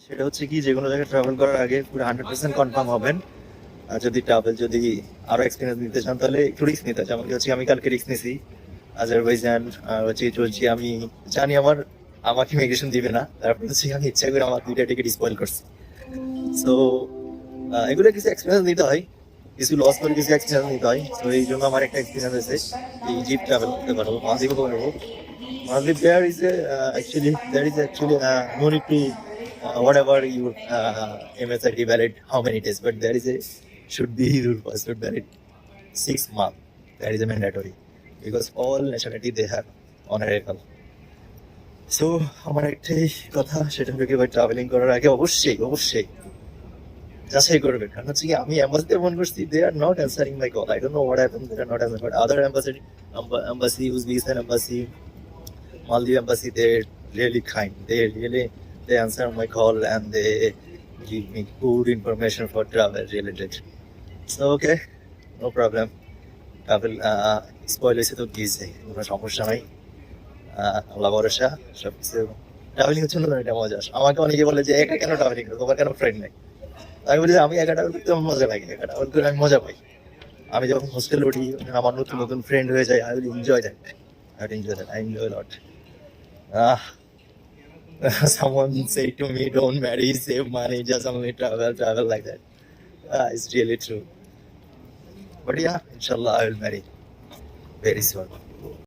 সেটা হচ্ছে কি, যে কোনো জায়গায় ট্রাভেল করার আগে পুরো 100% কনফার্ম হবেন। আর যদি আরো এক্সপিরিয়েন্স নিতে চান তাহলে একটু রিস্ক নিতে হয়। যেমন কি হচ্ছে আমি কালকে রিস্ক নিছি আজারবাইজান, হচ্ছে চলছি আমি জানি আমাকে ইমিগ্রেশন দিবে না, তারপর হচ্ছে আমি ইচ্ছা করে আমার 2টা টিকিট স্পয়েল করছি। সো এগুলো কিছু এক্সপিরিয়েন্স নিতে হয়, কিছু লস করে কিছু এক্সপিরিয়েন্স নিতে হয়। তো এই জন্য আমার একটা এক্সপিরিয়েন্স হয়েছে, ইজিপ্ট ট্রাভেল করতে পারবো, মালদ্বীপও পারবো। Maldives, there is actually no need to whatever your MSID valid how many days, but there is a should be your passport valid 6 months. That is a mandatory because all nationality they have on arrival. So আমার একটাই কথা, সেটা হলো কি ভাই, travelling করার আগে অবশ্যই অবশ্যই যাচাই করবেন। কারণ হচ্ছে কি, আমি এম্বাসিতে ফোন করছি, they are not answering my call. I don't know what happen, they are not answering, but other embassy Uzbekistan embassy, Maldives embassy, they're really kind. They answer my call and they give me good information for travel related. So okay, no problem. Travel spoil হয়েছে তো দিয়েছে, কোনো সমস্যা নাই। আল্লাহ ভরসা, সবকিছু। Travelling হচ্ছে না, এটা মজা। আমাকে অনেকে বলে যে একা কেন ট্রাভেলিং করো, তোমার কেন ফ্রেন্ড নেই? আমি বলি যে আমি একা ট্রাভেল করতে আমার মজা লাগে, একা ট্রাভেল করে আমি মজা পাই। আমি যখন হোস্টেল উঠি, আমার নতুন নতুন ফ্রেন্ড হয়ে যায়, I will enjoy that. I enjoy lot. Someone said to me, "Don't marry, save money, just only travel like that." It's really true. But yeah, inshallah, I will marry very soon.